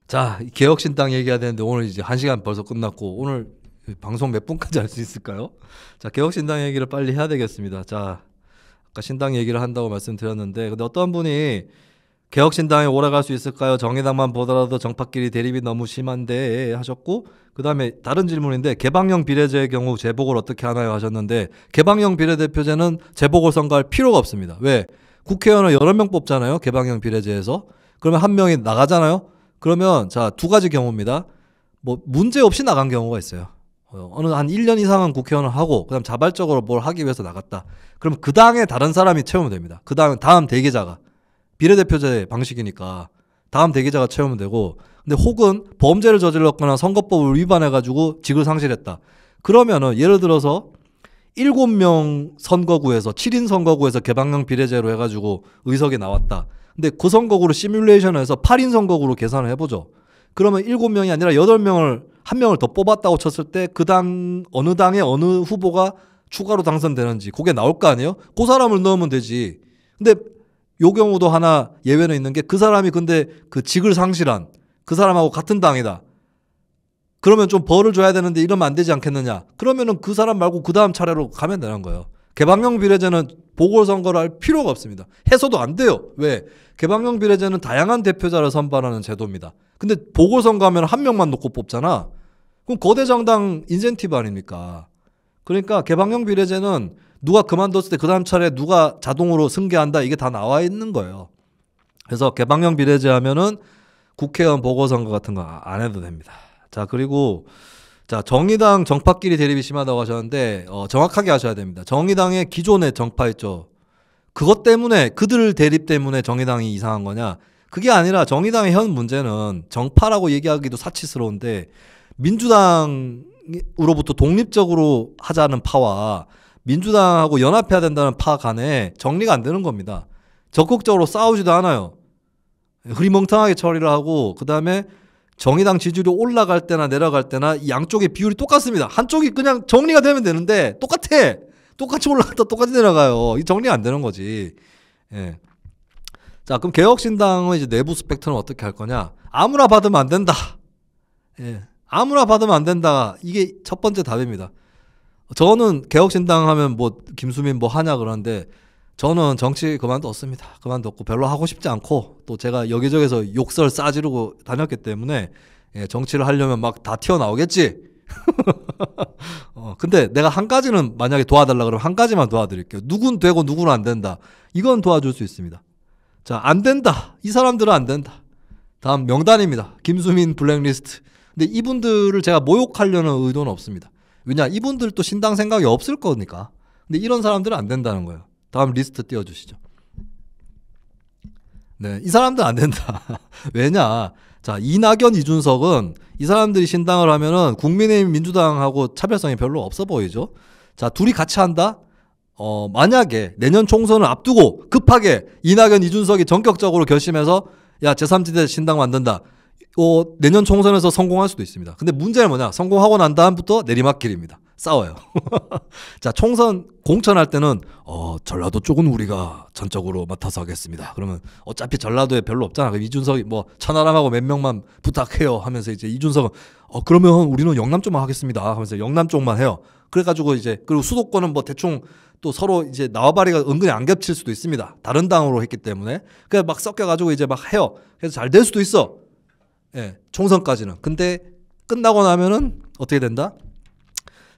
자, 개혁신당 얘기해야 되는데 오늘 이제 1시간 벌써 끝났고 오늘 방송 몇 분까지 할 수 있을까요? 자, 개혁신당 얘기를 빨리 해야 되겠습니다. 자, 아까 신당 얘기를 한다고 말씀드렸는데 근데 어떤 분이 개혁신당에 오래 갈 수 있을까요? 정의당만 보더라도 정파끼리 대립이 너무 심한데 하셨고 그 다음에 다른 질문인데 개방형 비례제의 경우 재보궐 어떻게 하나요? 하셨는데 개방형 비례대표제는 재보궐 선거할 필요가 없습니다. 왜? 국회의원을 여러 명 뽑잖아요. 개방형 비례제에서. 그러면 한 명이 나가잖아요. 그러면 자, 두 가지 경우입니다. 뭐 문제 없이 나간 경우가 있어요. 어느 한 1년 이상은 국회의원을 하고 그다음 자발적으로 뭘 하기 위해서 나갔다. 그럼 그 당에 다른 사람이 채우면 됩니다. 그 다음 대기자가 비례대표제 방식이니까 다음 대기자가 채우면 되고 근데 혹은 범죄를 저질렀거나 선거법을 위반해가지고 직을 상실했다. 그러면은 예를 들어서 7명 선거구에서 7인 선거구에서 개방형 비례제로 해가지고 의석이 나왔다. 근데 그 선거구를 시뮬레이션을 해서 8인 선거구로 계산을 해보죠. 그러면 7명이 아니라 8명을 한 명을 더 뽑았다고 쳤을 때 그 당 어느 당의 어느 후보가 추가로 당선되는지 그게 나올 거 아니에요? 그 사람을 넣으면 되지. 근데 요 경우도 하나 예외는 있는 게 그 사람이 근데 그 직을 상실한 그 사람하고 같은 당이다. 그러면 좀 벌을 줘야 되는데 이러면 안 되지 않겠느냐. 그러면은 그 사람 말고 그 다음 차례로 가면 되는 거예요. 개방형 비례제는 보궐선거를 할 필요가 없습니다. 해서도 안 돼요. 왜? 개방형 비례제는 다양한 대표자를 선발하는 제도입니다. 근데 보궐선거 하면 한 명만 놓고 뽑잖아. 그럼 거대 정당 인센티브 아닙니까? 그러니까 개방형 비례제는 누가 그만뒀을 때 그 다음 차례 누가 자동으로 승계한다 이게 다 나와 있는 거예요. 그래서 개방형 비례제 하면은 국회의원 보궐선거 같은 거 안 해도 됩니다. 자, 그리고 자, 정의당 정파끼리 대립이 심하다고 하셨는데 정확하게 하셔야 됩니다. 정의당의 기존의 정파 있죠. 그것 때문에 그들 대립 때문에 정의당이 이상한 거냐? 그게 아니라 정의당의 현 문제는 정파라고 얘기하기도 사치스러운데 민주당으로부터 독립적으로 하자는 파와 민주당하고 연합해야 된다는 파 간에 정리가 안 되는 겁니다. 적극적으로 싸우지도 않아요. 흐리멍텅하게 처리를 하고 그다음에 정의당 지지율이 올라갈 때나 내려갈 때나 이 양쪽의 비율이 똑같습니다. 한쪽이 그냥 정리가 되면 되는데 똑같아. 똑같이 올라갔다 똑같이 내려가요. 이 정리가 안 되는 거지. 예. 자, 그럼 개혁신당은 이제 내부 스펙트는 어떻게 할 거냐? 아무나 받으면 안 된다. 예. 아무나 받으면 안 된다. 이게 첫 번째 답입니다. 저는 개혁신당 하면 뭐 김수민 뭐 하냐 그러는데 저는 정치 그만뒀습니다. 그만뒀고 별로 하고 싶지 않고 또 제가 여기저기서 욕설 싸지르고 다녔기 때문에 예, 정치를 하려면 막 다 튀어나오겠지. 근데 내가 한 가지는 만약에 도와달라 그러면 한 가지만 도와드릴게요. 누군 되고 누구는 안 된다. 이건 도와줄 수 있습니다. 자, 안 된다. 이 사람들은 안 된다. 다음 명단입니다. 김수민 블랙리스트. 근데 이분들을 제가 모욕하려는 의도는 없습니다. 왜냐, 이분들도 신당 생각이 없을 거니까. 근데 이런 사람들은 안 된다는 거예요. 다음 리스트 띄워주시죠. 네, 이 사람들은 안 된다. 왜냐, 자, 이낙연, 이준석은 이 사람들이 신당을 하면은 국민의힘 민주당하고 차별성이 별로 없어 보이죠. 자, 둘이 같이 한다? 만약에 내년 총선을 앞두고 급하게 이낙연, 이준석이 전격적으로 결심해서 야, 제3지대 신당 만든다. 내년 총선에서 성공할 수도 있습니다. 근데 문제는 뭐냐? 성공하고 난 다음부터 내리막길입니다. 싸워요. 자, 총선 공천할 때는 전라도 쪽은 우리가 전적으로 맡아서 하겠습니다. 그러면 어차피 전라도에 별로 없잖아. 그럼 이준석이 뭐 천하람하고 몇 명만 부탁해요 하면서 이제 이준석은 그러면 우리는 영남 쪽만 하겠습니다 하면서 영남 쪽만 해요. 그래가지고 이제 그리고 수도권은 뭐 대충 또 서로 이제 나와바리가 은근히 안 겹칠 수도 있습니다. 다른 당으로 했기 때문에 그냥 막 섞여가지고 이제 막 해요. 그래서 잘 될 수도 있어. 예, 총선까지는. 근데 끝나고 나면은 어떻게 된다?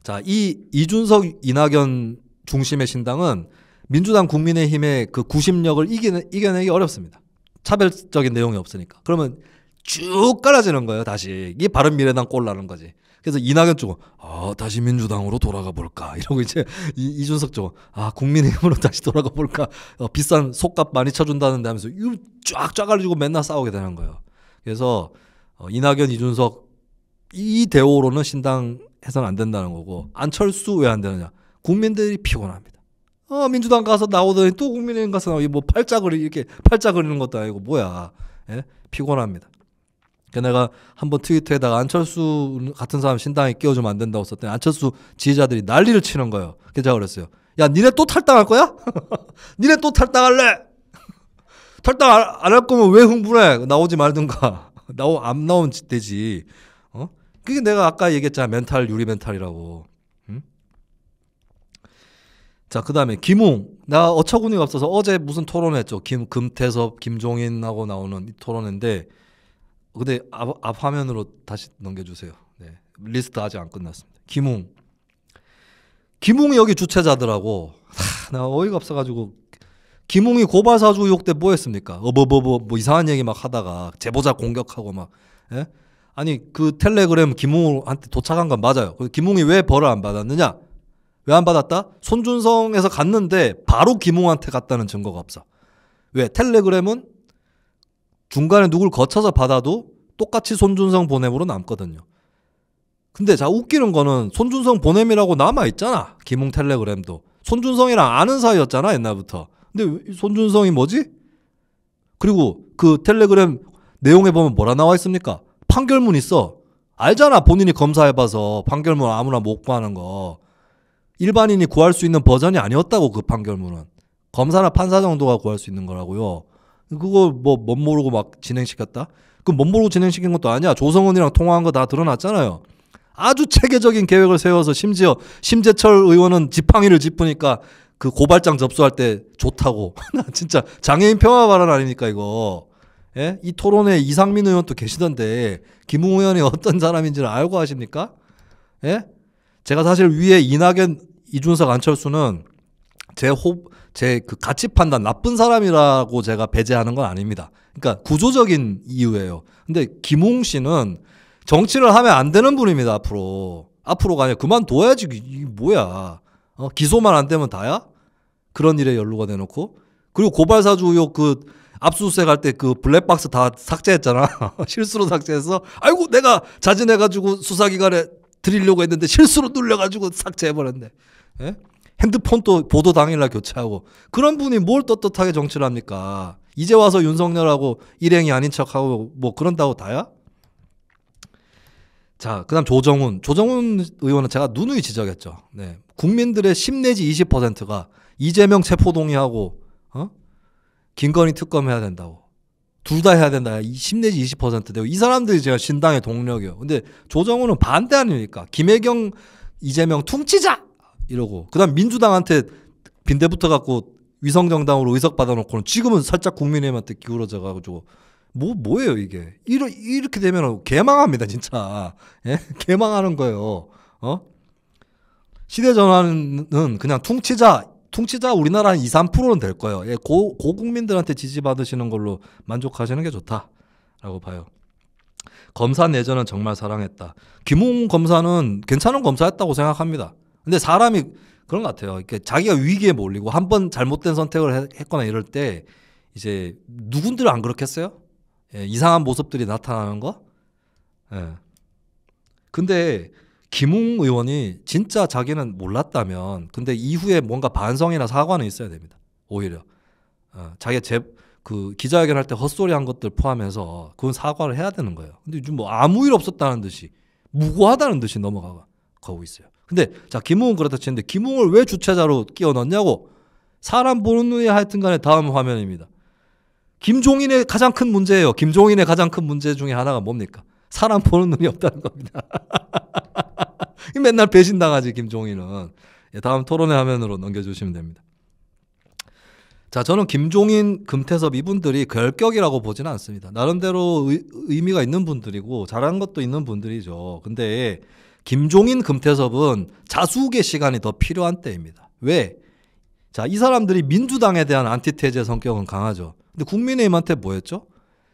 자, 이준석, 이낙연 중심의 신당은 민주당 국민의힘의 그 구심력을 이겨내기 어렵습니다. 차별적인 내용이 없으니까. 그러면 쭉 깔아지는 거예요, 다시. 이게 바른미래당 꼴 나는 거지. 그래서 이낙연 쪽은 다시 민주당으로 돌아가 볼까 이러고 이제 이준석 쪽은 국민의힘으로 다시 돌아가 볼까 비싼 속값 많이 쳐준다는데 하면서 이거 쫙 짜가지고 맨날 싸우게 되는 거예요. 그래서 이낙연, 이준석 이 대오로는 신당 해서는 안 된다는 거고 안철수 왜 안 되느냐? 국민들이 피곤합니다. 민주당 가서 나오더니 또 국민의힘 가서 나오고 뭐 팔자 그리는 것도 아니고 뭐야? 예? 피곤합니다. 내가 한번 트위터에다가 안철수 같은 사람 신당에 끼워주면 안 된다고 썼더니 안철수 지지자들이 난리를 치는 거예요. 그래서 제가 그랬어요. 야, 니네 또 탈당할 거야? 니네 또 탈당할래? 탈당 안 할 거면 왜 흥분해? 나오지 말든가. 안 나오면 되지. 그게 내가 아까 얘기했잖아. 멘탈 유리 멘탈이라고. 응? 자, 그다음에 김웅. 나 어처구니가 없어서 어제 무슨 토론했죠. 금태섭, 김종인하고 나오는 이 토론인데, 근데 앞 화면으로 다시 넘겨주세요. 네. 리스트 아직 안 끝났습니다. 김웅이 여기 주최자더라고. 나 어이가 없어가지고. 김웅이 고발사주 의혹 때 뭐 했습니까? 뭐 이상한 얘기 막 하다가 제보자 공격하고 막. 예? 아니 그 텔레그램 김웅한테 도착한 건 맞아요. 김웅이 왜 벌을 안 받았느냐? 왜 안 받았다? 손준성에서 갔는데 바로 김웅한테 갔다는 증거가 없어. 왜? 텔레그램은 중간에 누굴 거쳐서 받아도 똑같이 손준성 보냄으로 남거든요. 근데 자 웃기는 거는 손준성 보냄이라고 남아있잖아. 김웅 텔레그램도. 손준성이랑 아는 사이였잖아 옛날부터. 근데 손준성이 뭐지? 그리고 그 텔레그램 내용에 보면 뭐라 나와 있습니까? 판결문 있어. 알잖아. 본인이 검사해봐서 판결문 아무나 못 구하는 거. 일반인이 구할 수 있는 버전이 아니었다고. 그 판결문은 검사나 판사 정도가 구할 수 있는 거라고요. 그거 뭐 못 모르고 막 진행시켰다? 그 못 모르고 진행시킨 것도 아니야. 조성은이랑 통화한 거 다 드러났잖아요. 아주 체계적인 계획을 세워서 심지어 심재철 의원은 지팡이를 짚으니까 그 고발장 접수할 때 좋다고. 나 진짜 장애인 평화 발언 아닙니까 이거. 예? 이 토론에 이상민 의원도 계시던데 김웅 의원이 어떤 사람인지를 알고 하십니까? 예? 제가 사실 위에 이낙연, 이준석, 안철수는 제 그 가치 판단 나쁜 사람이라고 제가 배제하는 건 아닙니다. 그러니까 구조적인 이유예요. 근데 김웅 씨는 정치를 하면 안 되는 분입니다. 앞으로가 아니라 그만둬야지. 이게 뭐야? 기소만 안 되면 다야? 그런 일에 연루가 돼놓고. 그리고 고발사주 의혹 그 압수수색 할 때 그 블랙박스 다 삭제했잖아. 실수로 삭제해서 아이고 내가 자진해가지고 수사기관에 드리려고 했는데 실수로 눌려가지고 삭제해버렸네. 예? 핸드폰도 보도 당일날 교체하고. 그런 분이 뭘 떳떳하게 정치를 합니까? 이제 와서 윤석열하고 일행이 아닌 척하고 뭐 그런다고 다야? 자, 그다음 조정훈 의원은 제가 누누이 지적했죠. 네. 국민들의 10 내지 20%가 이재명 체포 동의하고 김건희 특검해야 된다고. 둘 다 해야 된다. 10 내지 20% 되고 이 사람들이 제가 신당의 동력이요. 근데 조정훈은 반대 아닙니까? 김혜경 이재명 퉁치자 이러고. 그다음 민주당한테 빈대붙어 갖고 위성정당으로 의석 받아놓고는 지금은 살짝 국민의힘한테 기울어져 가지고 뭐예요 이게? 이렇게 되면 개망합니다 진짜. 예? 개망하는 거예요. 시대 전환은 그냥 퉁치자 우리나라 한 2, 3%는 될 거예요. 예, 고국민들한테 지지받으시는 걸로 만족하시는 게 좋다라고 봐요. 검사 내전은 정말 사랑했다. 김웅 검사는 괜찮은 검사였다고 생각합니다. 근데 사람이 그런 것 같아요. 이렇게 자기가 위기에 몰리고 한 번 잘못된 선택을 했거나 이럴 때 이제 누군들 안 그렇겠어요? 예, 이상한 모습들이 나타나는 거? 예. 근데 김웅 의원이 진짜 자기는 몰랐다면 근데 이후에 뭔가 반성이나 사과는 있어야 됩니다. 오히려 자기가 그 기자회견할 때 헛소리 한 것들 포함해서 그건 사과를 해야 되는 거예요. 근데 요즘 뭐 아무 일 없었다는 듯이 무고하다는 듯이 넘어가고 있어요. 근데 자 김웅은 그렇다 치는데 김웅을 왜 주최자로 끼워 넣냐고. 사람 보는 눈이 하여튼 간에 다음 화면입니다. 김종인의 가장 큰 문제예요. 김종인의 가장 큰 문제 중에 하나가 뭡니까? 사람 보는 눈이 없다는 겁니다. 맨날 배신당하지 김종인은. 다음 토론회 화면으로 넘겨주시면 됩니다. 자, 저는 김종인, 금태섭 이분들이 결격이라고 보지는 않습니다. 나름대로 의미가 있는 분들이고 잘한 것도 있는 분들이죠. 근데 김종인, 금태섭은 자숙의 시간이 더 필요한 때입니다. 왜? 자, 이 사람들이 민주당에 대한 안티테제 성격은 강하죠. 근데 국민의힘한테 뭐였죠?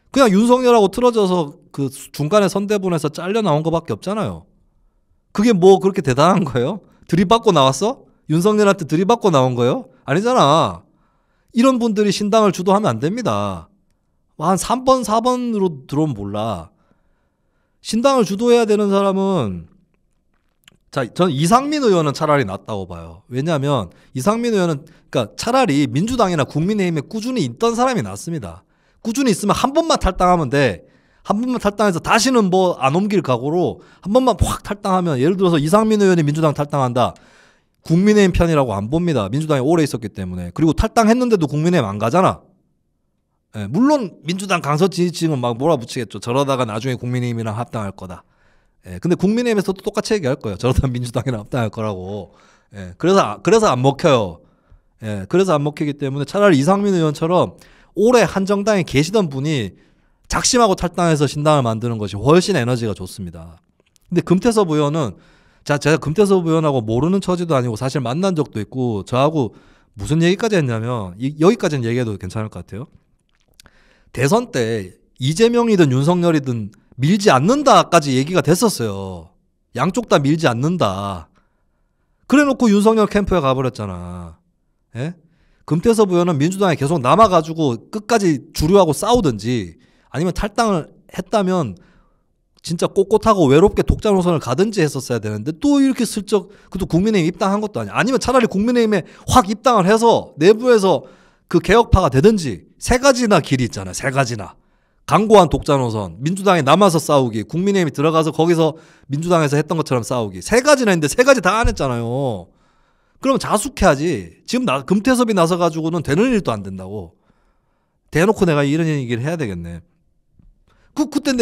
그냥 윤석열하고 틀어져서 그 중간에 선대본에서 잘려 나온 것밖에 없잖아요. 그게 뭐 그렇게 대단한 거예요? 들이받고 나왔어? 윤석열한테 들이받고 나온 거예요? 아니잖아. 이런 분들이 신당을 주도하면 안 됩니다. 한 3번, 4번으로 들어오면 몰라. 신당을 주도해야 되는 사람은 자, 저는 이상민 의원은 차라리 낫다고 봐요. 왜냐하면 이상민 의원은 그러니까 차라리 민주당이나 국민의힘에 꾸준히 있던 사람이 낫습니다. 꾸준히 있으면 한 번만 탈당하면 돼. 한 번만 탈당해서 다시는 뭐 안 옮길 각오로 한 번만 확 탈당하면 예를 들어서 이상민 의원이 민주당 탈당한다. 국민의힘 편이라고 안 봅니다. 민주당이 오래 있었기 때문에. 그리고 탈당했는데도 국민의힘 안 가잖아. 예, 물론 민주당 강서 지지층은 막 몰아붙이겠죠. 저러다가 나중에 국민의힘이랑 합당할 거다. 예, 근데 국민의힘에서도 똑같이 얘기할 거예요. 저러다 민주당이랑 합당할 거라고. 예, 그래서 안 먹혀요. 예, 그래서 안 먹히기 때문에 차라리 이상민 의원처럼 오래 한정당에 계시던 분이 작심하고 탈당해서 신당을 만드는 것이 훨씬 에너지가 좋습니다. 근데 금태섭 의원은 제가 금태섭 의원하고 모르는 처지도 아니고 사실 만난 적도 있고 저하고 무슨 얘기까지 했냐면 여기까지는 얘기해도 괜찮을 것 같아요. 대선 때 이재명이든 윤석열이든 밀지 않는다까지 얘기가 됐었어요. 양쪽 다 밀지 않는다. 그래놓고 윤석열 캠프에 가버렸잖아. 예? 금태섭 의원은 민주당에 계속 남아가지고 끝까지 주류하고 싸우든지 아니면 탈당을 했다면 진짜 꼿꼿하고 외롭게 독자 노선을 가든지 했었어야 되는데 또 이렇게 슬쩍 그것도 국민의힘 입당한 것도 아니야. 아니면 차라리 국민의힘에 확 입당을 해서 내부에서 그 개혁파가 되든지 세 가지나 길이 있잖아요. 세 가지나. 강고한 독자 노선, 민주당에 남아서 싸우기, 국민의힘이 들어가서 거기서 민주당에서 했던 것처럼 싸우기. 세 가지나 했는데 세 가지 다 안 했잖아요. 그럼 자숙해야지. 지금 금태섭이 나서가지고는 되는 일도 안 된다고. 대놓고 내가 이런 얘기를 해야 되겠네. 그때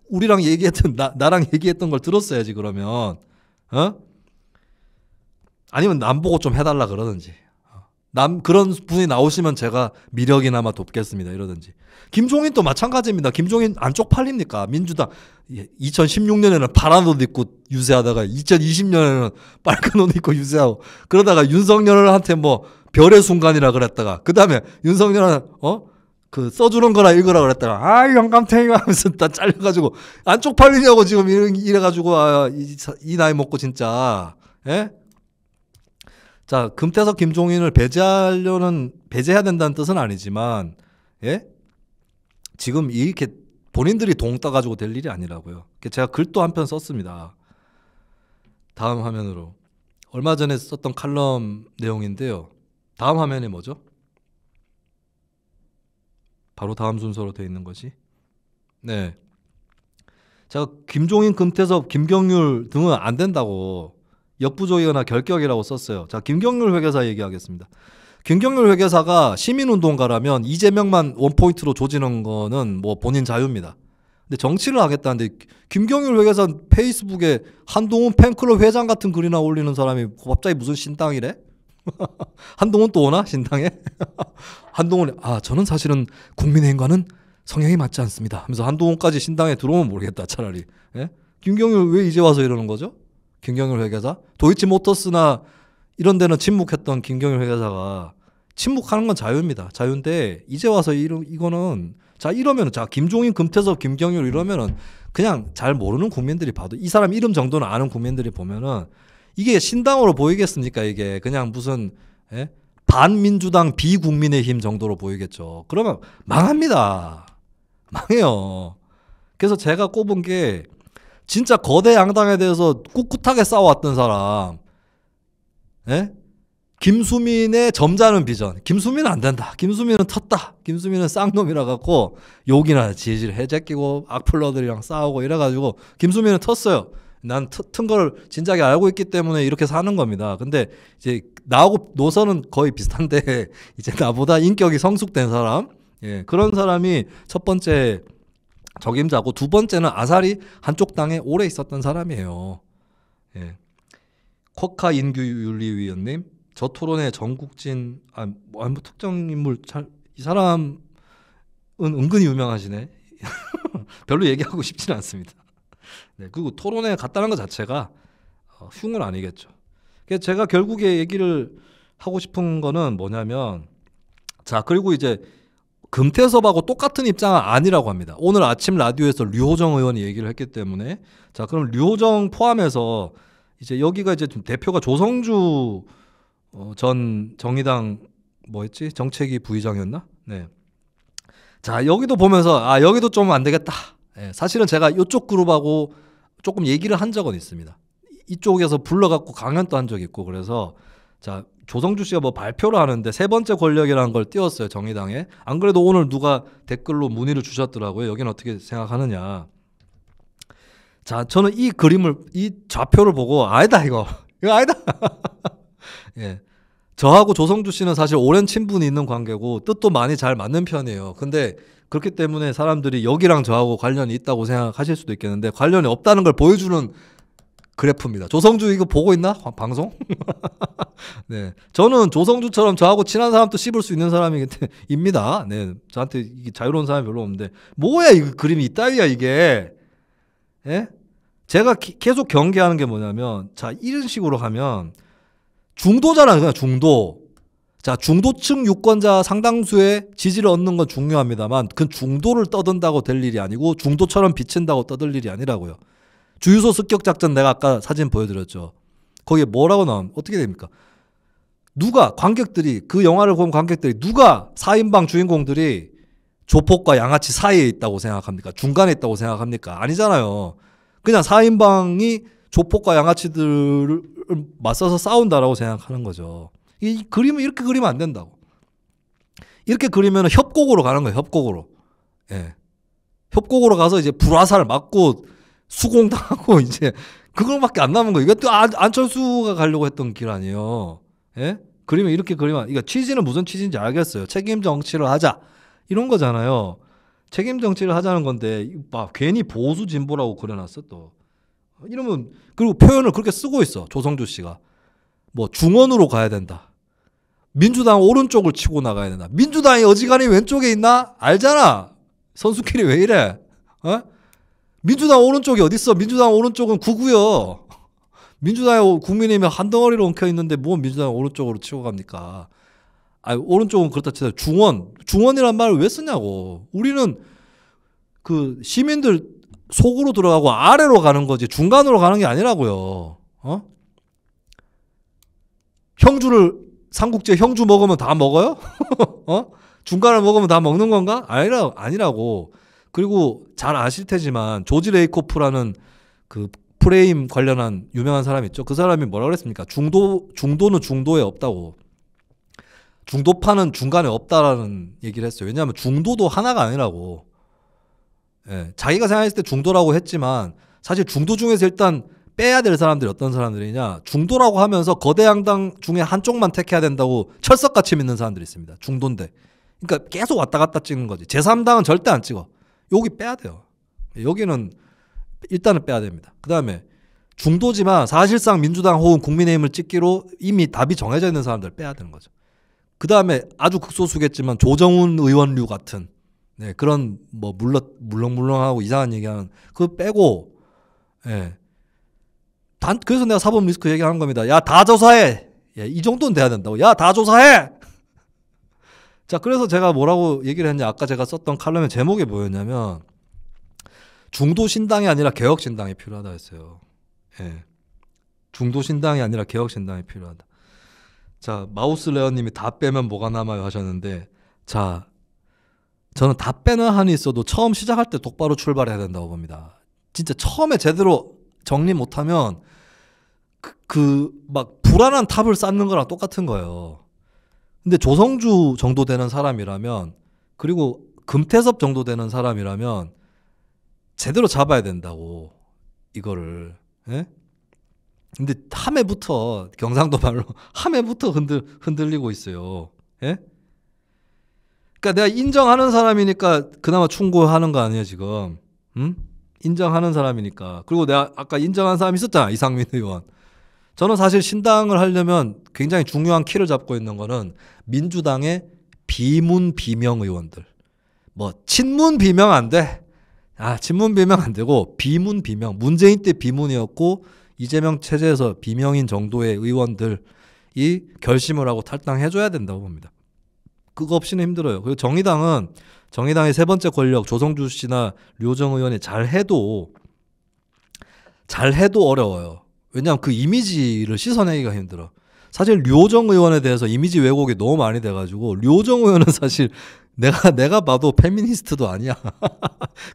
우리랑 얘기했던 나랑 얘기했던 걸 들었어야지 그러면. 어? 아니면 남 보고 좀 해달라 그러든지. 그런 분이 나오시면 제가 미력이나마 돕겠습니다 이러든지. 김종인도 마찬가지입니다. 김종인 안 쪽팔립니까? 민주당 2016년에는 파란 옷 입고 유세하다가 2020년에는 빨간 옷 입고 유세하고 그러다가 윤석열한테 뭐 별의 순간이라 그랬다가 그 다음에 윤석열은 그 써주는 거나 읽으라 그랬다가 영감탱이가 하면서 다 잘려가지고 안 쪽팔리냐고 지금 이래가지고 이 나이 먹고 진짜. 예? 자, 금태섭 김종인을 배제해야 된다는 뜻은 아니지만, 예? 지금 이렇게 본인들이 동 따가지고 될 일이 아니라고요. 제가 글도 한 편 썼습니다. 다음 화면으로. 얼마 전에 썼던 칼럼 내용인데요. 다음 화면이 뭐죠? 바로 다음 순서로 되어 있는 것이. 네. 제가 김종인, 금태섭, 김경률 등은 안 된다고 역부족이거나 결격이라고 썼어요. 자, 김경률 회계사 얘기하겠습니다. 김경률 회계사가 시민운동가라면 이재명만 원포인트로 조지는 거는 뭐 본인 자유입니다. 근데 정치를 하겠다는데 김경률 회계사 페이스북에 한동훈 팬클럽 회장 같은 글이나 올리는 사람이 갑자기 무슨 신당이래? 한동훈 또 오나? 신당에? 한동훈이 저는 사실은 국민의힘과는 성향이 맞지 않습니다 하면서 한동훈까지 신당에 들어오면 모르겠다 차라리. 예? 김경률 왜 이제 와서 이러는 거죠? 김경률 회계사? 도이치모터스나 이런 데는 침묵했던 김경률 회계사가 침묵하는 건 자유입니다. 자유인데 이제 와서 이거는 이러면은 김종인, 금태섭, 김경률 이러면은 그냥 잘 모르는 국민들이 봐도 이 사람 이름 정도는 아는 국민들이 보면은 이게 신당으로 보이겠습니까? 이게 그냥 무슨 반민주당 비국민의힘 정도로 보이겠죠. 그러면 망합니다. 망해요. 그래서 제가 꼽은 게 진짜 거대 양당에 대해서 꿋꿋하게 싸워왔던 사람, 김수민의 점잖은 비전. 김수민은 안 된다. 김수민은 텄다. 김수민은 쌍놈이라 갖고 욕이나 지질 해제끼고 악플러들이랑 싸우고 이래가지고 김수민은 텄어요. 난 튼 걸 진작에 알고 있기 때문에 이렇게 사는 겁니다. 근데 이제 나하고 노선은 거의 비슷한데 이제 나보다 인격이 성숙된 사람, 그런 사람이 첫 번째 적임자고 두 번째는 아사리 한쪽 당에 오래 있었던 사람이에요. 쿼카 인규윤리위원님, 저 토론회 정국진 뭐 특정 인물 이 사람은 은근히 유명하시네. 별로 얘기하고 싶지는 않습니다. 네, 그리고 토론회 갔다는 것 자체가 흉은 아니겠죠. 그래서 제가 결국에 얘기를 하고 싶은 거는 뭐냐면, 그리고 이제 금태섭하고 똑같은 입장은 아니라고 합니다. 오늘 아침 라디오에서 류호정 의원이 얘기를 했기 때문에. 그럼 류호정 포함해서 이제 여기가 이제 대표가 조성주 전 정의당 뭐였지? 정책위 부의장이었나? 네. 여기도 보면서 여기도 좀 안 되겠다. 사실은 제가 이쪽 그룹하고 조금 얘기를 한 적은 있습니다. 이쪽에서 불러갖고 강연도 한 적이 있고 그래서 조성주 씨가 뭐 발표를 하는데 세 번째 권력이라는 걸 띄웠어요. 정의당에. 안 그래도 오늘 누가 댓글로 문의를 주셨더라고요. 여기는 어떻게 생각하느냐. 저는 이 좌표를 보고 아니다 이거 아니다. 저하고 조성주 씨는 사실 오랜 친분이 있는 관계고 뜻도 많이 잘 맞는 편이에요. 근데 그렇기 때문에 사람들이 여기랑 저하고 관련이 있다고 생각하실 수도 있겠는데 관련이 없다는 걸 보여주는 그래프입니다. 조성주 이거 보고 있나? 방송? 네. 저는 조성주처럼 저하고 친한 사람도 씹을 수 있는 사람입니다. 네. 저한테 이게 자유로운 사람이 별로 없는데 뭐야 이 그림이 이따위야 이게. 예? 제가 계속 경계하는 게 뭐냐면 자 이런 식으로 하면 중도잖아요. 그냥 중도. 자 중도층 유권자 상당수의 지지를 얻는 건 중요합니다만 그 중도를 떠든다고 될 일이 아니고 중도처럼 비친다고 떠들 일이 아니라고요. 주유소 습격작전 내가 아까 사진 보여드렸죠. 거기에 뭐라고 나오면 어떻게 됩니까? 누가 관객들이 그 영화를 본 관객들이 누가 4인방 주인공들이 조폭과 양아치 사이에 있다고 생각합니까? 중간에 있다고 생각합니까? 아니잖아요. 그냥 4인방이 조폭과 양아치들을 맞서서 싸운다라고 생각하는 거죠. 이 그림은 이렇게 그리면 안 된다고. 이렇게 그리면 협곡으로 가는 거예요. 협곡으로. 예. 협곡으로 가서 이제 불화살 맞고 수공당하고 이제 그걸밖에 안 남은 거예요. 이것도 안철수가 가려고 했던 길 아니에요. 예? 그리면 이렇게 그리면 이거 취지는 무슨 취지인지 알겠어요. 책임 정치를 하자 이런 거잖아요. 책임 정치를 하자는 건데 막 괜히 보수 진보라고 그려놨어 또. 이러면 그리고 표현을 그렇게 쓰고 있어 조성주 씨가. 뭐 중원으로 가야 된다. 민주당 오른쪽을 치고 나가야 된다. 민주당이 어지간히 왼쪽에 있나? 알잖아. 선수끼리 왜 이래? 어? 민주당 오른쪽이 어딨어? 민주당 오른쪽은 구구요. 민주당에 국민의힘이 한 덩어리로 엉켜 있는데 뭐 민주당 오른쪽으로 치고 갑니까? 아 오른쪽은 그렇다 치더라도 중원이란 말을 왜 쓰냐고. 우리는 그 시민들 속으로 들어가고 아래로 가는 거지 중간으로 가는 게 아니라고요. 어? 형주를 삼국지에 형주 먹으면 다 먹어요? 어? 중간을 먹으면 다 먹는 건가? 아니라고. 그리고 잘 아실 테지만 조지 레이코프라는 그 프레임 관련한 유명한 사람 있죠. 그 사람이 뭐라 그랬습니까? 중도는 중도에 없다고. 중도파는 중간에 없다라는 얘기를 했어요. 왜냐하면 중도도 하나가 아니라고. 예, 자기가 생각했을 때 중도라고 했지만 사실 중도 중에서 일단 빼야 될 사람들이 어떤 사람들이냐. 중도라고 하면서 거대 양당 중에 한쪽만 택해야 된다고 철석같이 믿는 사람들이 있습니다. 중도인데. 그러니까 계속 왔다 갔다 찍는 거지. 제3당은 절대 안 찍어. 여기 빼야 돼요. 여기는 일단은 빼야 됩니다. 그 다음에 중도지만 사실상 민주당 혹은 국민의힘을 찍기로 이미 답이 정해져 있는 사람들 빼야 되는 거죠. 그 다음에 아주 극소수겠지만 조정훈 의원류 같은 네, 그런 뭐 물렁물렁하고 이상한 얘기하는 그거 빼고 예. 그래서 내가 사법 리스크 얘기하는 겁니다. 야, 다 조사해. 예, 이 정도는 돼야 된다고. 야, 다 조사해. 자, 그래서 제가 뭐라고 얘기를 했냐. 아까 제가 썼던 칼럼의 제목이 뭐였냐면 중도 신당이 아니라 개혁 신당이 필요하다 했어요. 예. 중도 신당이 아니라 개혁 신당이 필요하다. 자, 마우스 레어님이 다 빼면 뭐가 남아요 하셨는데 자, 저는 다 빼는 한이 있어도 처음 시작할 때 똑바로 출발해야 된다고 봅니다. 진짜 처음에 제대로 정리 못하면 막 불안한 탑을 쌓는 거랑 똑같은 거예요. 근데 조성주 정도 되는 사람이라면 그리고 금태섭 정도 되는 사람이라면 제대로 잡아야 된다고 이거를. 예? 근데 함에부터 경상도 말로 함에부터 흔들리고 있어요. 예? 그러니까 내가 인정하는 사람이니까 그나마 충고하는 거 아니에요 지금. 응? 인정하는 사람이니까. 그리고 내가 아까 인정한 사람이 있었잖아. 이상민 의원. 저는 사실 신당을 하려면 굉장히 중요한 키를 잡고 있는 거는 민주당의 비문 비명 의원들. 뭐 친문 비명 안 돼. 친문 비명 안 되고 비문 비명. 문재인 때 비문이었고 이재명 체제에서 비명인 정도의 의원들이 결심을 하고 탈당해줘야 된다고 봅니다. 그거 없이는 힘들어요. 그리고 정의당의 세 번째 권력 조성주 씨나 류호정 의원이 잘해도 어려워요. 왜냐하면 그 이미지를 씻어내기가 힘들어. 사실 류호정 의원에 대해서 이미지 왜곡이 너무 많이 돼가지고 류호정 의원은 사실 내가 봐도 페미니스트도 아니야.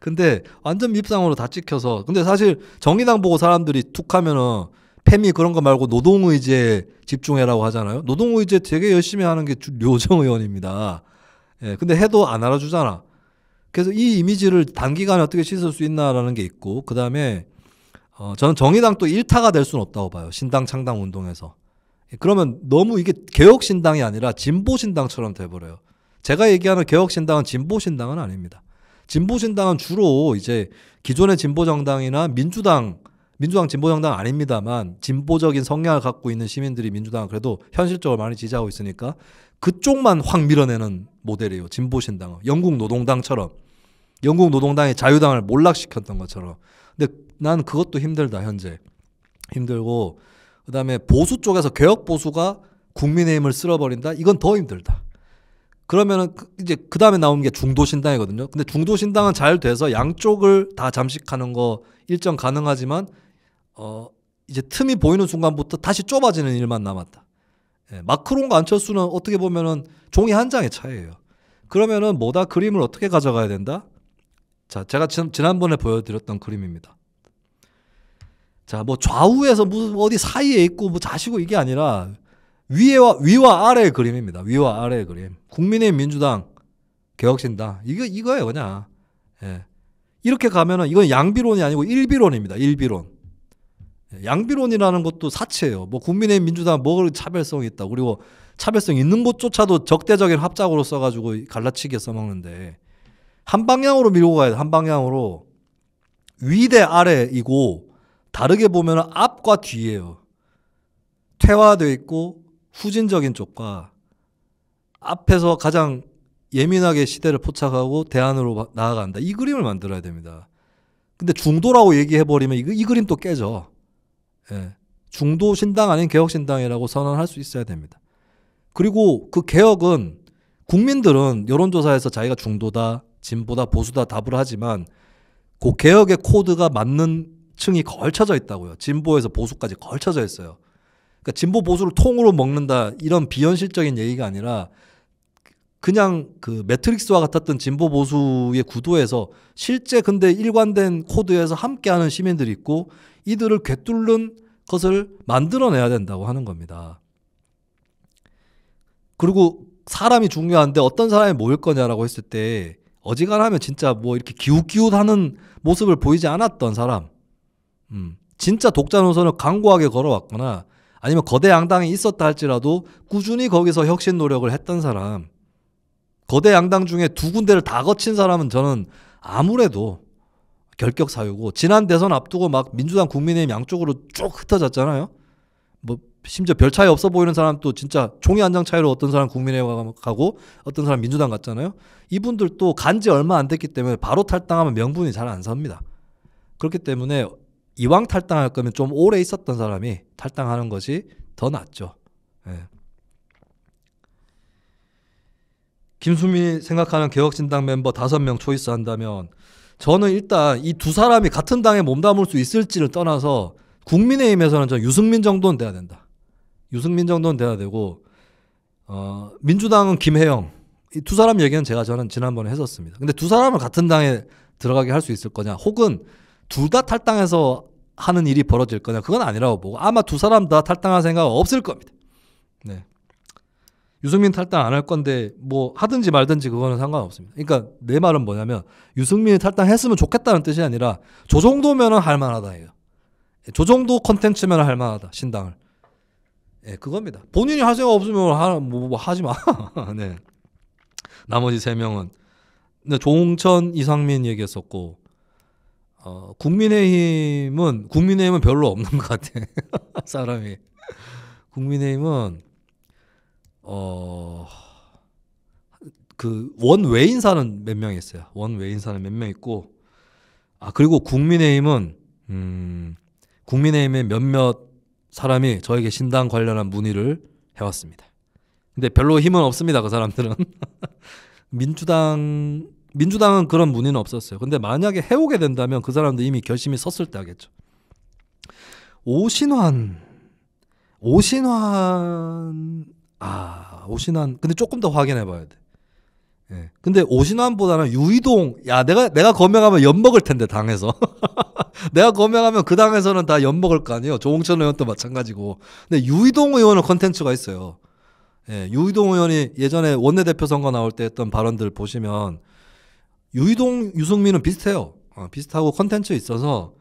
근데 완전 밉상으로 다 찍혀서. 근데 사실 정의당 보고 사람들이 툭 하면은 페미 그런 거 말고 노동의제에 집중해라고 하잖아요. 노동의제 되게 열심히 하는 게 류호정 의원입니다. 예, 근데 해도 안 알아주잖아. 그래서 이 이미지를 단기간에 어떻게 씻을 수 있나라는 게 있고, 그 다음에 저는 정의당 또 일타가 될 수는 없다고 봐요. 신당 창당 운동에서. 그러면 너무 이게 개혁신당이 아니라 진보신당처럼 돼버려요. 제가 얘기하는 개혁신당은 진보신당은 아닙니다. 진보신당은 주로 이제 기존의 진보정당이나 민주당 진보정당 아닙니다만 진보적인 성향을 갖고 있는 시민들이 민주당은 그래도 현실적으로 많이 지지하고 있으니까 그쪽만 확 밀어내는 모델이에요. 진보신당은. 영국 노동당처럼. 영국 노동당이 자유당을 몰락시켰던 것처럼. 근데 난 그것도 힘들다 현재. 힘들고 그다음에 보수 쪽에서 개혁 보수가 국민의힘을 쓸어버린다. 이건 더 힘들다. 그러면은 이제 그 다음에 나오는 게 중도신당이거든요. 근데 중도신당은 잘 돼서 양쪽을 다 잠식하는 거 일정 가능하지만 이제 틈이 보이는 순간부터 다시 좁아지는 일만 남았다. 예, 마크롱과 안철수는 어떻게 보면은 종이 한 장의 차이예요. 그러면은 뭐다 그림을 어떻게 가져가야 된다? 자, 제가 지난번에 보여드렸던 그림입니다. 자, 뭐 좌우에서 무슨 어디 사이에 있고 뭐 자시고 이게 아니라 위와 아래의 그림입니다. 위와 아래의 그림. 국민의힘, 민주당, 개혁신당 이거예요 그냥. 예. 이렇게 가면은 이건 양비론이 아니고 일비론입니다. 일비론. 예. 양비론이라는 것도 사치예요. 뭐 국민의힘, 민주당 뭐 차별성이 있다. 그리고 차별성 있는 것조차도 적대적인 합작으로 써가지고 갈라치기에 써먹는데 한 방향으로 밀고 가야 돼. 한 방향으로 위 대 아래이고 다르게 보면은 앞과 뒤예요. 퇴화되어 있고 후진적인 쪽과 앞에서 가장 예민하게 시대를 포착하고 대안으로 나아간다. 이 그림을 만들어야 됩니다. 근데 중도라고 얘기해버리면 이 그림 또 깨져. 예. 중도 신당 아닌 개혁 신당이라고 선언할 수 있어야 됩니다. 그리고 그 개혁은 국민들은 여론조사에서 자기가 중도다, 진보다, 보수다 답을 하지만 그 개혁의 코드가 맞는 층이 걸쳐져 있다고요. 진보에서 보수까지 걸쳐져 있어요. 그러니까 진보 보수를 통으로 먹는다 이런 비현실적인 얘기가 아니라 그냥 그 매트릭스와 같았던 진보 보수의 구도에서 실제 근데 일관된 코드에서 함께하는 시민들이 있고 이들을 꿰뚫는 것을 만들어내야 된다고 하는 겁니다. 그리고 사람이 중요한데 어떤 사람이 모일 거냐라고 했을 때 어지간하면 진짜 뭐 이렇게 기웃기웃하는 모습을 보이지 않았던 사람, 진짜 독자 노선을 강고하게 걸어왔거나 아니면 거대 양당이 있었다 할지라도 꾸준히 거기서 혁신 노력을 했던 사람, 거대 양당 중에 두 군데를 다 거친 사람은 저는 아무래도 결격 사유고, 지난 대선 앞두고 막 민주당 국민의힘 양쪽으로 쭉 흩어졌잖아요. 뭐 심지어 별 차이 없어 보이는 사람도 진짜 종이 한 장 차이로 어떤 사람 국민의힘 가고 어떤 사람 민주당 갔잖아요. 이분들도 간지 얼마 안 됐기 때문에 바로 탈당하면 명분이 잘 안 섭니다. 그렇기 때문에 이왕 탈당할 거면 좀 오래 있었던 사람이 탈당하는 것이 더 낫죠. 예. 김수민이 생각하는 개혁신당 멤버 5명 초이스한다면 저는 일단 이 두 사람이 같은 당에 몸담을 수 있을지를 떠나서 국민의힘에서는 저 유승민 정도는 돼야 된다. 유승민 정도는 돼야 되고 민주당은 김혜영. 이 두 사람 얘기는 저는 지난번에 했었습니다. 근데 두 사람을 같은 당에 들어가게 할 수 있을 거냐, 혹은 둘 다 탈당해서 하는 일이 벌어질 거냐, 그건 아니라고 보고 아마 두 사람 다 탈당할 생각은 없을 겁니다. 네. 유승민 탈당 안 할 건데 뭐 하든지 말든지 그거는 상관없습니다. 그러니까 내 말은 뭐냐면 유승민이 탈당했으면 좋겠다는 뜻이 아니라 저 정도면은 할 만하다예요. 저 정도 컨텐츠면 할 만하다, 신당을. 예, 그겁니다. 본인이 할 생각 없으면 뭐 하지 마. 네. 나머지 3명은. 근데 조홍천, 이상민 얘기했었고, 국민의힘은 별로 없는 것 같아. 사람이. 국민의힘은 그 원외 인사는 몇 명 있어요. 원외 인사는 몇 명 있고, 그리고 국민의힘은 국민의힘의 몇몇 사람이 저에게 신당 관련한 문의를 해왔습니다. 근데 별로 힘은 없습니다. 그 사람들은. 민주당은 그런 문의는 없었어요. 근데 만약에 해오게 된다면 그 사람도 이미 결심이 섰을 때 하겠죠. 오신환. 근데 조금 더 확인해 봐야 돼. 예. 근데 오신환보다는 유이동, 내가 거명하면 엿먹을 텐데, 당에서. 내가 거명하면 그 당에서는 다 엿먹을 거 아니에요. 조홍천 의원도 마찬가지고. 근데 유이동 의원은 컨텐츠가 있어요. 예. 유이동 의원이 예전에 원내대표 선거 나올 때 했던 발언들 보시면 유승민은 비슷해요. 비슷하고 컨텐츠 있어서.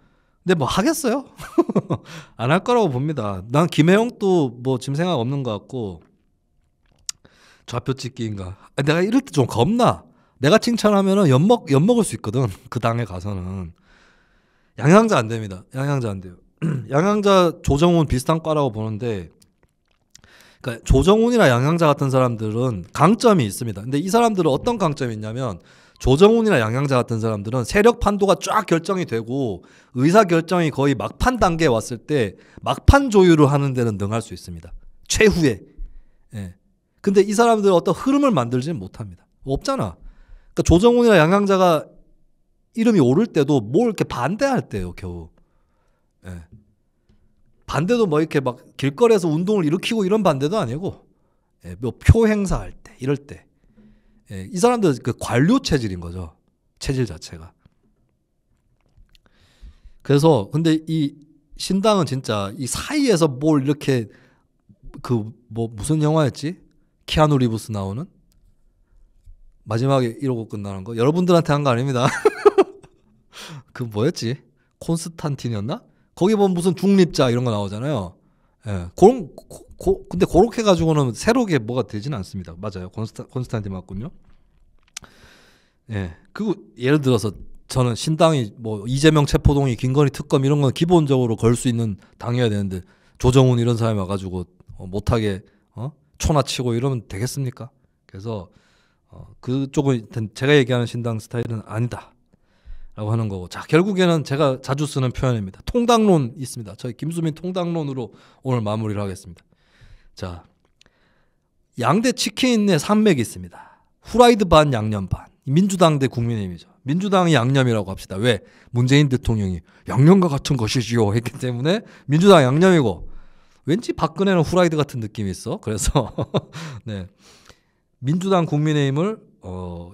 근데 뭐 하겠어요? 안 할 거라고 봅니다. 난 김혜영도 뭐 지금 생각 없는 것 같고 좌표 찍기인가. 내가 이럴 때 좀 겁나. 내가 칭찬하면은 엿먹을 수 있거든. 그 당에 가서는. 양양자 안 됩니다. 양양자 안 돼요. 양양자 조정훈 비슷한 과라고 보는데, 그러니까 조정훈이나 양양자 같은 사람들은 강점이 있습니다. 근데 이 사람들은 어떤 강점이 있냐면, 조정훈이나 양양자 같은 사람들은 세력 판도가 쫙 결정이 되고 의사 결정이 거의 막판 단계에 왔을 때 막판 조율을 하는 데는 능할 수 있습니다. 최후에. 예. 근데 이 사람들은 어떤 흐름을 만들지는 못합니다. 없잖아. 그러니까 조정훈이나 양양자가 이름이 오를 때도 뭘 이렇게 반대할 때요, 겨우. 예. 반대도 뭐 이렇게 막 길거리에서 운동을 일으키고 이런 반대도 아니고, 예, 뭐 표 행사할 때, 이럴 때. 예, 이 사람들 그 관료 체질인 거죠. 체질 자체가. 그래서 근데 이 신당은 진짜 이 사이에서 뭘 이렇게 그 뭐 무슨 영화였지? 키아누 리브스 나오는 마지막에 이러고 끝나는 거. 여러분들한테 한 거 아닙니다. 그 뭐였지? 콘스탄틴이었나? 거기 보면 무슨 중립자 이런 거 나오잖아요. 예. 근데 그렇게 가지고는 새롭게 뭐가 되지는 않습니다. 맞아요. 콘스탄틴 맞군요. 예. 그리고 예를 들어서 저는 신당이 뭐 이재명 체포동의 김건희 특검 이런 건 기본적으로 걸 수 있는 당이어야 되는데 조정훈 이런 사람이 와가지고 못하게 초나치고 이러면 되겠습니까? 그래서 그쪽은 제가 얘기하는 신당 스타일은 아니다 라고 하는 거고, 자 결국에는 제가 자주 쓰는 표현입니다. 통당론 있습니다. 저희 김수민 통당론으로 오늘 마무리를 하겠습니다. 자, 양대 치킨의 산맥이 있습니다. 후라이드 반 양념 반. 민주당 대 국민의힘이죠. 민주당이 양념이라고 합시다. 왜? 문재인 대통령이 양념과 같은 것이지요 했기 때문에 민주당 양념이고, 왠지 박근혜는 후라이드 같은 느낌이 있어. 그래서 네, 민주당 국민의힘을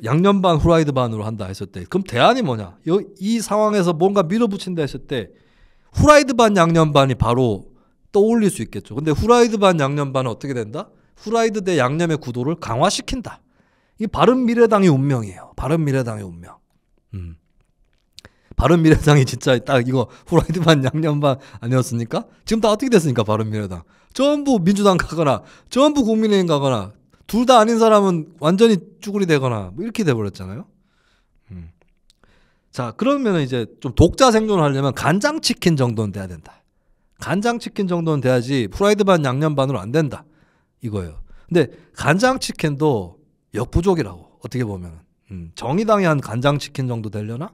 양념 반 후라이드 반으로 한다 했을 때, 그럼 대안이 뭐냐? 이 상황에서 뭔가 밀어붙인다 했을 때 후라이드 반 양념 반이 바로 떠올릴 수 있겠죠. 근데 후라이드 반 양념 반은 어떻게 된다? 후라이드 대 양념의 구도를 강화시킨다. 이 바른미래당의 운명이에요. 바른미래당의 운명. 바른미래당이 진짜 딱 이거 후라이드 반 양념 반 아니었습니까? 지금 다 어떻게 됐습니까? 바른미래당 전부 민주당 가거나 전부 국민의힘 가거나 둘 다 아닌 사람은 완전히 쭈구리 되거나 뭐 이렇게 돼버렸잖아요. 자, 그러면 이제 좀 독자 생존을 하려면 간장치킨 정도는 돼야 된다. 간장치킨 정도는 돼야지 후라이드 반 양념 반으로 안 된다 이거예요. 근데 간장치킨도 역부족이라고 어떻게 보면. 정의당이 한 간장치킨 정도 되려나?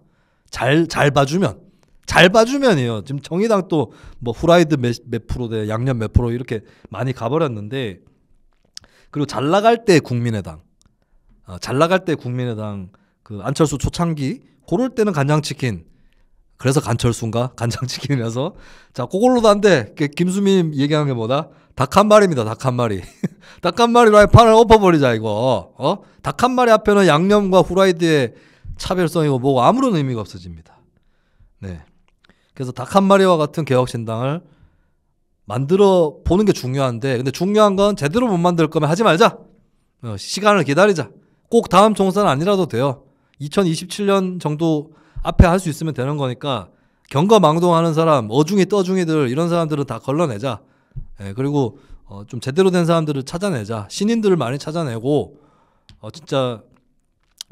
잘 봐주면이에요. 지금 정의당 또 뭐 후라이드 몇 프로 대 양념 몇 프로 이렇게 많이 가버렸는데, 그리고 잘 나갈 때 국민의당, 그 안철수 초창기 그럴 때는 간장치킨, 그래서 간철수인가 간장치킨이라서, 자 그걸로도 안 돼. 김수민 얘기한 게 뭐다? 닭 한 마리입니다. 닭 한 마리. 닭 한 마리로 아예 판을 엎어버리자 이거. 닭 한 마리 앞에는 양념과 후라이드의 차별성이고 뭐고 아무런 의미가 없어집니다. 네. 그래서 닭 한 마리와 같은 개혁신당을 만들어 보는 게 중요한데, 근데 중요한 건 제대로 못 만들 거면 하지 말자. 시간을 기다리자. 꼭 다음 총선 아니라도 돼요. 2027년 정도 앞에 할 수 있으면 되는 거니까 경거망동하는 사람, 어중이 떠중이들 이런 사람들은 다 걸러내자. 예, 그리고 좀 제대로 된 사람들을 찾아내자. 신인들을 많이 찾아내고 진짜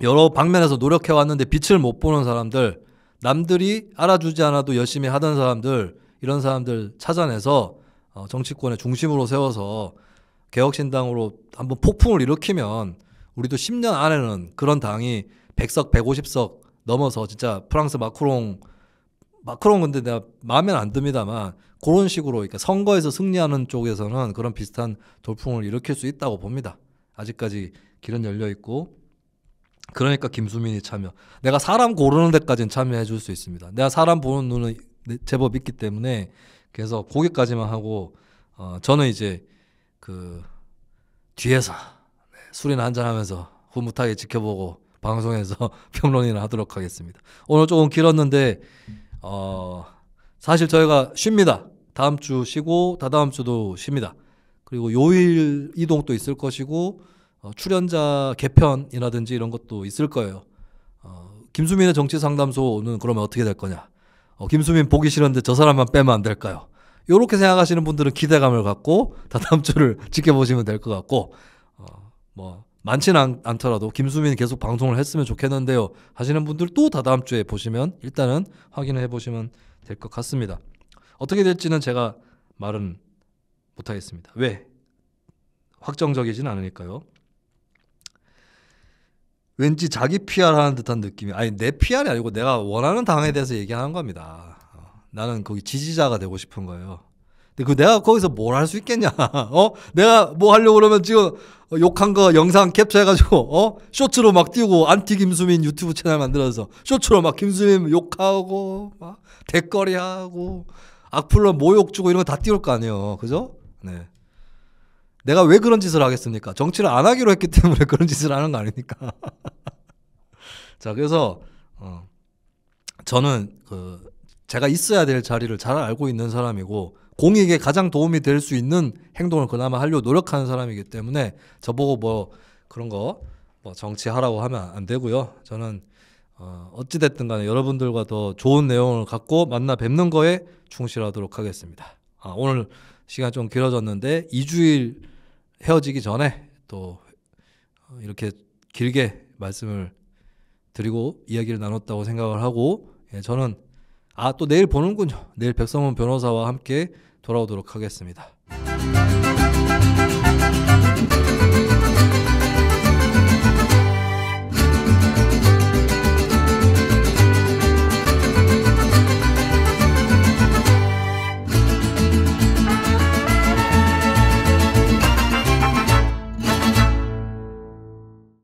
여러 방면에서 노력해 왔는데 빛을 못 보는 사람들, 남들이 알아주지 않아도 열심히 하던 사람들, 이런 사람들 찾아내서 정치권의 중심으로 세워서 개혁신당으로 한번 폭풍을 일으키면 우리도 10년 안에는 그런 당이 100석, 150석 넘어서 진짜 프랑스 마크롱 근데 내가 마음에는 안 듭니다만 그런 식으로 그러니까 선거에서 승리하는 쪽에서는 그런 비슷한 돌풍을 일으킬 수 있다고 봅니다. 아직까지 길은 열려 있고, 그러니까 김수민이 참여. 내가 사람 고르는 데까지는 참여해 줄 수 있습니다. 내가 사람 보는 눈은 제법 있기 때문에, 그래서 거기까지만 하고 저는 이제 그 뒤에서 술이나 한잔 하면서 흐뭇하게 지켜보고 방송에서 평론이나 하도록 하겠습니다. 오늘 조금 길었는데 사실 저희가 쉽니다. 다음 주 쉬고 다다음 주도 쉽니다. 그리고 요일 이동도 있을 것이고 출연자 개편이라든지 이런 것도 있을 거예요. 김수민의 정치상담소는 그러면 어떻게 될 거냐? 김수민 보기 싫은데 저 사람만 빼면 안 될까요? 이렇게 생각하시는 분들은 기대감을 갖고 다다음 주를 지켜보시면 될 것 같고 뭐 많지는 않더라도 김수민이 계속 방송을 했으면 좋겠는데요 하시는 분들 또 다다음 주에 보시면 일단은 확인을 해보시면 될 것 같습니다. 어떻게 될지는 제가 말은 못하겠습니다. 왜? 확정적이진 않으니까요. 왠지 자기 PR하는 듯한 느낌이 아니 내 PR이 아니고 내가 원하는 당에 대해서 얘기하는 겁니다. 나는 거기 지지자가 되고 싶은 거예요. 근데 내가 거기서 뭘 할 수 있겠냐? 내가 뭐 하려고 그러면 지금 욕한 거 영상 캡처해가지고 쇼츠로 막 띄우고 안티 김수민 유튜브 채널 만들어서 쇼츠로 막 김수민 욕하고 막 댓글이하고 악플로 모욕 주고 이런 거 다 띄울 거 아니에요, 그죠? 네. 내가 왜 그런 짓을 하겠습니까? 정치를 안 하기로 했기 때문에 그런 짓을 하는 거 아닙니까? 자, 그래서 저는 제가 있어야 될 자리를 잘 알고 있는 사람이고 공익에 가장 도움이 될 수 있는 행동을 그나마 하려고 노력하는 사람이기 때문에 저보고 뭐 그런 거 뭐 정치하라고 하면 안 되고요. 저는 어찌됐든 간에 여러분들과 더 좋은 내용을 갖고 만나 뵙는 거에 충실하도록 하겠습니다. 오늘 시간 좀 길어졌는데 2주일 헤어지기 전에 또 이렇게 길게 말씀을 드리고 이야기를 나눴다고 생각을 하고 저는 또 내일 보는군요. 내일 백성원 변호사와 함께 돌아오도록 하겠습니다.